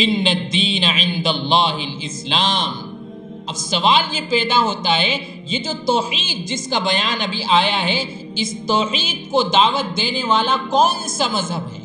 ان الدین عند اللہ الاسلام۔ اب سوال یہ پیدا ہوتا ہے، یہ جو توحید جس کا بیان ابھی آیا ہے، اس توحید کو دعوت دینے والا کون سا مذہب ہے؟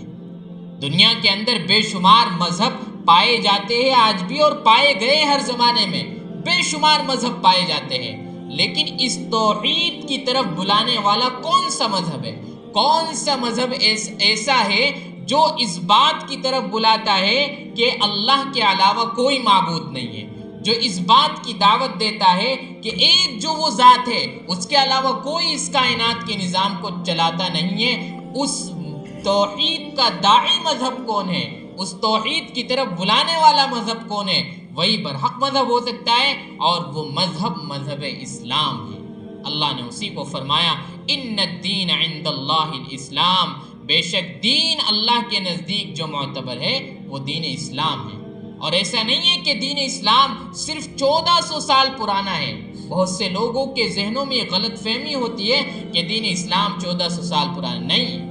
دنیا کے اندر بے شمار مذہب پائے جاتے ہیں آج بھی، اور پائے گئے ہر زمانے میں بے شمار مذہب پائے جاتے ہیں، لیکن اس توحید کی طرف بلانے والا کون سا مذہب ہے؟ کون سا مذہب ایسا ہے جو اس بات کی طرف بلاتا ہے کہ اللہ کے علاوہ کوئی معبود نہیں ہے، جو اس بات کی دعوت دیتا ہے کہ ایک جو وہ ذات ہے اس کے علاوہ کوئی اس کائنات کے نظام کو چلاتا نہیں ہے؟ اس توحید کا داعی مذہب کون ہے؟ اس توحید کی طرف بلانے والا مذہب کون ہے؟ وہی برحق مذہب ہو سکتا ہے، اور وہ مذہب اسلام ہے۔ اللہ نے اسی کو فرمایا ان الدین عند اللہ الاسلام، بے شک دین اللہ کے نزدیک جو معتبر ہے وہ دین اسلام ہے۔ اور ایسا نہیں ہے کہ دین اسلام صرف 1400 سال پرانا ہے۔ بہت سے لوگوں کے ذہنوں میں غلط فہمی ہوتی ہے کہ دین اسلام 1400 سال پرانا نہیں،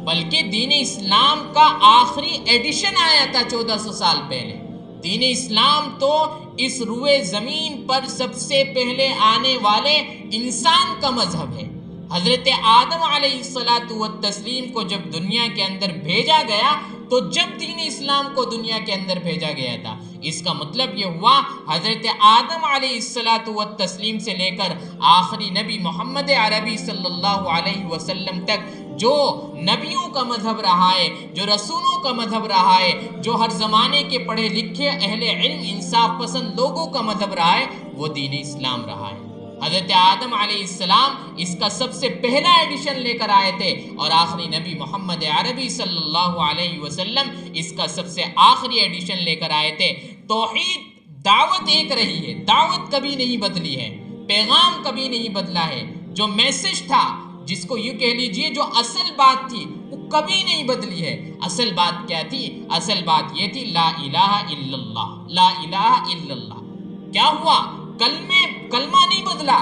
بلکہ دین اسلام کا آخری ایڈیشن آیا تھا 1400 سال پہلے۔ دین اسلام تو اس روئے زمین پر سب سے پہلے آنے والے انسان کا مذہب ہے۔ حضرت آدم علیہ السلام کو جب دنیا کے اندر بھیجا گیا تو جب دین اسلام کو دنیا کے اندر بھیجا گیا تھا، اس کا مطلب یہ ہوا حضرت آدم علیہ السلام سے لے کر آخری نبی محمد عربی صلی اللہ علیہ وسلم تک جو نبیوں کا مذہب رہا ہے، جو رسولوں کا مذہب رہا ہے، جو ہر زمانے کے پڑھے لکھے اہل علم انصاف پسند لوگوں کا مذہب رہا ہے، وہ دین اسلام رہا ہے۔ حضرت آدم علیہ السلام اس کا سب سے پہلا ایڈیشن لے کر آئے تھے، اور آخری نبی محمد عربی صلی اللہ علیہ وسلم اس کا سب سے آخری ایڈیشن لے کر آئے تھے۔ توحید دعوت ایک رہی ہے، دعوت کبھی نہیں بدلی ہے، پیغام کبھی نہیں بدلا ہے۔ جو میسج تھا، جس کو یوں کہہ لیجئے جو اصل بات تھی، وہ کبھی نہیں بدلی ہے۔ اصل بات کیا تھی؟ اصل بات یہ تھی لا الہ الا اللہ، لا الہ الا اللہ۔ کیا ہوا؟ کلمہ نہیں بدلا،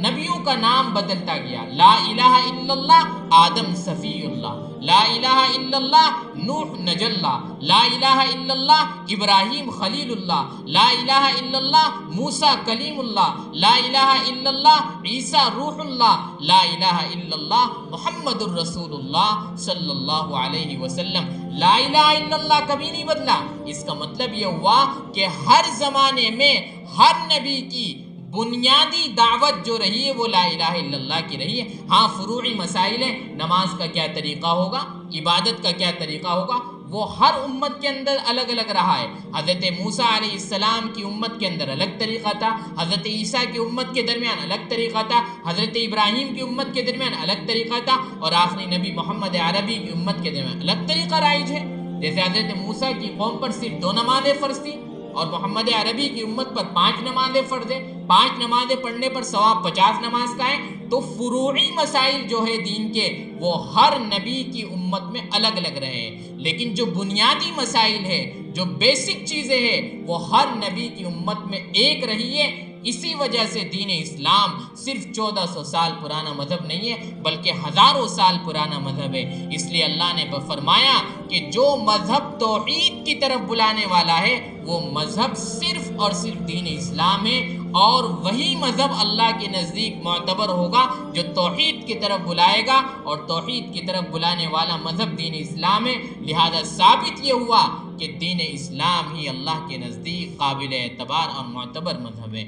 نبیوں کا نام بدلتا گیا۔ لا الہ الا اللہ آدم صفی اللہ، لا الہ الا اللہ نوح نجی اللہ، لا الہ الا اللہ ابراہیم خلیل اللہ، لا الہ الا اللہ موسیٰ کلیم اللہ، لا الہ الا اللہ عیسیٰ روح اللہ، لا الہ الا اللہ محمد الرسول اللہ صلی اللہ علیہ وسلم۔ لا الہ الا اللہ کبھی نہیں بدلا۔ اس کا مطلب یہ ہوا کہ ہر زمانے میں ہر نبی کی بنیادی دعوت جو رہی ہے وہ لا الہ الا اللہ کی رہی ہے۔ ہاں فروعی مسائل ہیں، نماز کا کیا طریقہ ہوگا، عبادت کا کیا طریقہ ہوگا، وہ ہر امت کے اندر الگ الگ رہا ہے۔ حضرت موسیٰ علیہ السلام کی امت کے اندر الگ طریقہ تھا، حضرت عیسیٰ کی امت کے درمیان الگ طریقہ تھا، حضرت ابراہیم کی امت کے درمیان الگ طریقہ تھا، اور آخری نبی محمد عربی کی امت کے درمیان الگ طریقہ رائج ہے۔ جیسے حضرت موسیٰ کی قوم پر صرف 2 نمازیں فرض تھیں، اور محمد عربی کی امت پر 5 نمازیں فرض ہیں۔ 5 نمازیں پڑھنے پر ثواب 50 نماز کا ہے۔ تو فروعی مسائل جو ہے دین کے، وہ ہر نبی کی امت میں الگ الگ رہے ہیں، لیکن جو بنیادی مسائل ہے، جو بیسک چیزیں ہیں، وہ ہر نبی کی امت میں ایک رہی ہے۔ اسی وجہ سے دین اسلام صرف 1400 سال پرانا مذہب نہیں ہے، بلکہ ہزاروں سال پرانا مذہب ہے۔ اس لیے اللہ نے فرمایا کہ جو مذہب توحید کی طرف بلانے والا ہے وہ مذہب صرف اور صرف دین اسلام ہے، اور وہی مذہب اللہ کے نزدیک معتبر ہوگا جو توحید کی طرف بلائے گا، اور توحید کی طرف بلانے والا مذہب دین اسلام ہے۔ لہذا ثابت یہ ہوا کہ دین اسلام ہی اللہ کے نزدیک قابل اعتبار اور معتبر مذہب ہے۔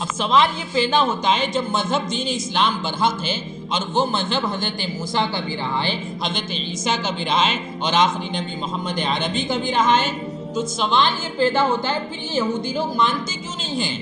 اب سوال یہ پیدا ہوتا ہے، جب مذہب دین اسلام برحق ہے، اور وہ مذہب حضرت موسیٰ کا بھی رہا ہے، حضرت عیسیٰ کا بھی رہا ہے، اور آخری نبی محمد عربی کا بھی رہا ہے، تو سوال یہ پیدا ہوتا ہے پھر یہ یہودی لوگ مانتے کیوں نہیں ہیں؟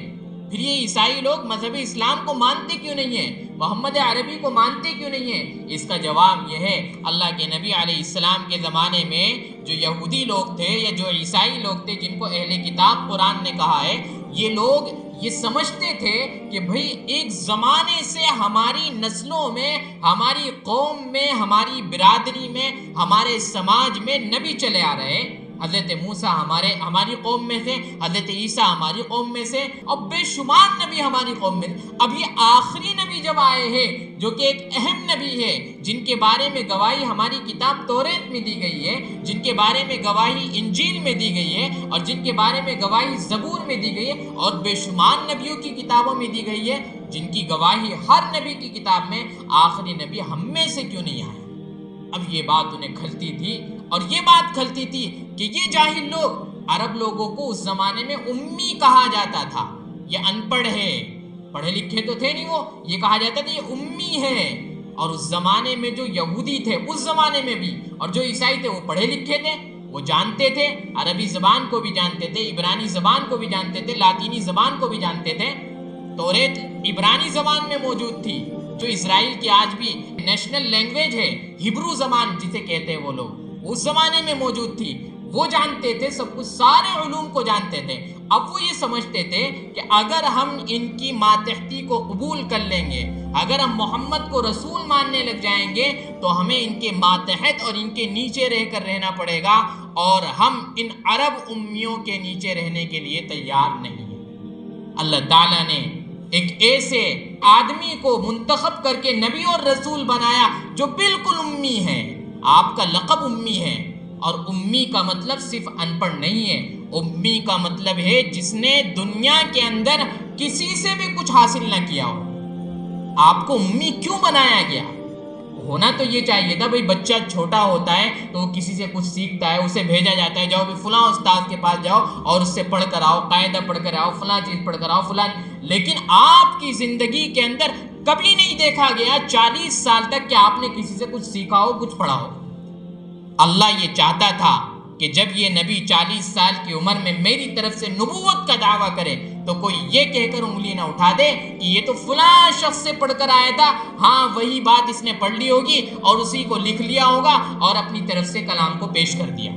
پھر یہ عیسائی لوگ مذہب اسلام کو مانتے کیوں نہیں ہیں؟ محمد عربی کو مانتے کیوں نہیں ہیں؟ اس کا جواب یہ ہے، اللہ کے نبی علیہ السلام کے زمانے میں جو یہودی لوگ تھے یا جو عیسائی لوگ تھے جن کو اہل کتاب قرآن نے کہا ہے، یہ لوگ یہ سمجھتے تھے کہ بھئی ایک زمانے سے ہماری نسلوں میں، ہماری قوم میں، ہماری برادری میں، ہمارے سماج میں نبی چلے آ رہے ہیں۔ حضرت موسیٰ ہماری قوم میں سے، حضرت عیسیٰ ہماری قوم میں سے، اور بے شمار نبی ہماری قوم میں سے۔ اب یہ آخری نبی جب آئے ہیں جو کہ ایک اہم نبی ہے، جن کے بارے میں گواہی ہماری کتاب توریت میں دی گئی ہے، جن کے بارے میں گواہی انجیل میں دی گئی ہے، اور جن کے بارے میں گواہی زبور میں دی گئی ہے، اور بے شمار نبیوں کی کتابوں میں دی گئی ہے، جن کی گواہی ہر نبی کی کتاب میں، آخری نبی ہم میں سے کیوں نہیں آیا؟ اب یہ بات انہیں کھلتی تھی، اور یہ بات کھلتی تھی کہ یہ جاہل لوگ، عرب لوگوں کو اس زمانے میں امی کہا جاتا تھا، یہ ان پڑھ ہے، پڑھے لکھے تو تھے نہیں وہ، یہ کہا جاتا تھا یہ امی ہے۔ اور اس زمانے میں جو یہودی تھے، اس زمانے میں بھی، اور جو عیسائی تھے، وہ پڑھے لکھے تھے، وہ جانتے تھے، عربی زبان کو بھی جانتے تھے، عبرانی زبان کو بھی جانتے تھے، لاطینی زبان کو بھی جانتے تھے۔ توریت عبرانی زبان میں موجود تھی، جو اسرائیل کی آج بھی نیشنل لینگویج ہے، ہبرو زبان جسے کہتے ہیں وہ لوگ، اس زمانے میں موجود تھی۔ وہ جانتے تھے سب کچھ، سارے علوم کو جانتے تھے۔ اب وہ یہ سمجھتے تھے کہ اگر ہم ان کی ماتحتی کو قبول کر لیں گے، اگر ہم محمد کو رسول ماننے لگ جائیں گے، تو ہمیں ان کے ماتحت اور ان کے نیچے رہ کر رہنا پڑے گا، اور ہم ان عرب امیوں کے نیچے رہنے کے لیے تیار نہیں ہیں۔ اللہ تعالیٰ نے ایک ایسے آدمی کو منتخب کر کے نبی اور رسول بنایا جو بالکل امی ہے، آپ کا لقب امی ہے۔ اور امی کا مطلب صرف ان پڑھ نہیں ہے، امی کا مطلب ہے جس نے دنیا کے اندر کسی سے بھی کچھ حاصل نہ کیا ہو۔ آپ کو امی کیوں بنایا گیا؟ ہونا تو یہ چاہیے تھا، بھئی بچہ چھوٹا ہوتا ہے تو وہ کسی سے کچھ سیکھتا ہے، اسے بھیجا جاتا ہے، جاؤ بھی فلاں استاد کے پاس جاؤ اور اس سے پڑھ کر آؤ، قاعدہ پڑھ کر آؤ، فلاں چیز پڑھ کر آؤ، فلاں۔ لیکن آپ کی زندگی کے اندر کبھی نہیں دیکھا گیا 40 سال تک کہ آپ نے کسی سے کچھ سیکھا ہو، کچھ پڑھا ہو۔ اللہ یہ چاہتا تھا کہ جب یہ نبی 40 سال کی عمر میں میری طرف سے نبوت کا دعویٰ کرے تو کوئی یہ کہہ کر انگلی نہ اٹھا دے کہ یہ تو فلاں شخص سے پڑھ کر آیا تھا، ہاں وہی بات اس نے پڑھ لی ہوگی اور اسی کو لکھ لیا ہوگا اور اپنی طرف سے کلام کو پیش کر دیا۔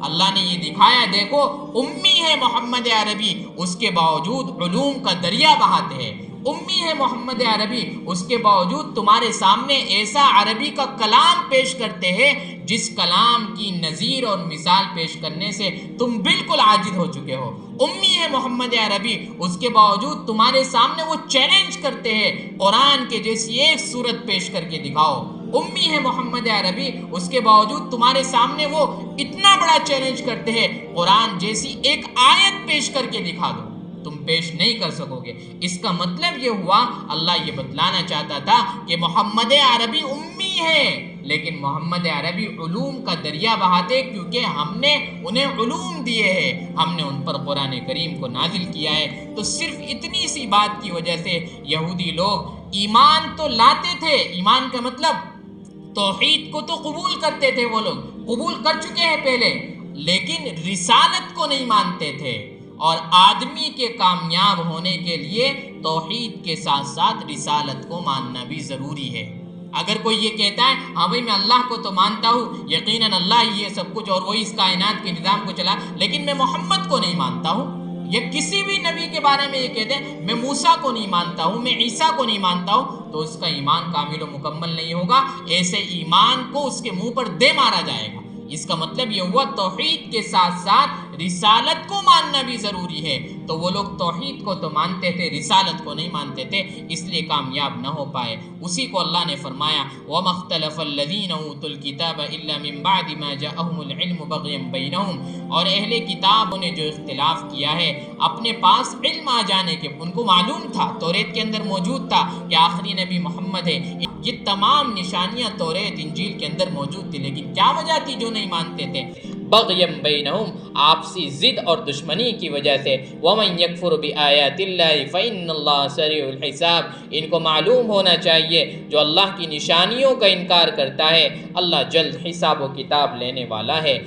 اللہ نے یہ دکھایا، دیکھو امی ہے محمد عربی، اس کے باوجود علوم کا دریا بہاتے ہیں، امی ہے محمد عربی، اس کے باوجود تمہارے سامنے ایسا عربی کا کلام پیش کرتے ہیں جس کلام کی نظیر اور مثال پیش کرنے سے تم بالکل عاجز ہو چکے ہو۔ امی ہے محمد عربی، اس کے باوجود تمہارے سامنے وہ چیلنج کرتے ہیں قرآن کے جیسی ایک صورت پیش کر کے دکھاؤ۔ امی ہے محمد عربی، اس کے باوجود تمہارے سامنے وہ اتنا بڑا چیلنج کرتے ہیں قرآن جیسی ایک آیت پیش کر کے دکھا دو، تم پیش نہیں کر سکو گے۔ اس کا مطلب یہ ہوا، اللہ یہ بتلانا چاہتا تھا کہ محمد عربی امی ہے، لیکن محمد عربی علوم کا دریا بہاتے، کیونکہ ہم نے انہیں علوم دیے ہیں، ہم نے ان پر قرآن کریم کو نازل کیا ہے۔ تو صرف اتنی سی بات کی وجہ سے یہودی لوگ ایمان تو لاتے تھے، ایمان کا مطلب توحید کو تو قبول کرتے تھے، وہ لوگ قبول کر چکے ہیں پہلے، لیکن رسالت کو نہیں مانتے تھے۔ اور آدمی کے کامیاب ہونے کے لیے توحید کے ساتھ ساتھ رسالت کو ماننا بھی ضروری ہے۔ اگر کوئی یہ کہتا ہے ہاں بھائی میں اللہ کو تو مانتا ہوں، یقیناً اللہ ہی ہے سب کچھ اور وہی اس کائنات کے نظام کو چلا، لیکن میں محمد کو نہیں مانتا ہوں، یا کسی بھی نبی کے بارے میں یہ کہتے ہیں میں موسیٰ کو نہیں مانتا ہوں، میں عیسیٰ کو نہیں مانتا ہوں، تو اس کا ایمان کامل و مکمل نہیں ہوگا۔ ایسے ایمان کو اس کے منہ پر دے مارا جائے گا۔ اس کا مطلب یہ ہوا توحید کے ساتھ ساتھ رسالت کو ماننا بھی ضروری ہے۔ تو وہ لوگ توحید کو تو مانتے تھے، رسالت کو نہیں مانتے تھے، اس لیے کامیاب نہ ہو پائے۔ اسی کو اللہ نے فرمایا وَمَا اخْتَلَفَ الَّذِينَ أُوتُوا الْكِتَابَ إِلَّا مِن بَعْدِ مَا جَاءَهُمُ الْعِلْمُ بَغْيًا بَيْنَهُمْ، اور اہل کتاب نے جو اختلاف کیا ہے اپنے پاس علم آ جانے کے، ان کو معلوم تھا، توریت کے اندر موجود تھا کہ آخری نبی محمد ہے، یہ تمام نشانیاں توریت انجیل کے اندر موجود تھی، لیکن کیا وجہ تھی جو نہیں مانتے تھے؟ بغیم بینہم، آپسی ضد اور دشمنی کی وجہ سے۔ ومن یکفر بآیات اللہ فإن اللہ سریع الحساب، ان کو معلوم ہونا چاہیے جو اللہ کی نشانیوں کا انکار کرتا ہے اللہ جلد حساب و کتاب لینے والا ہے۔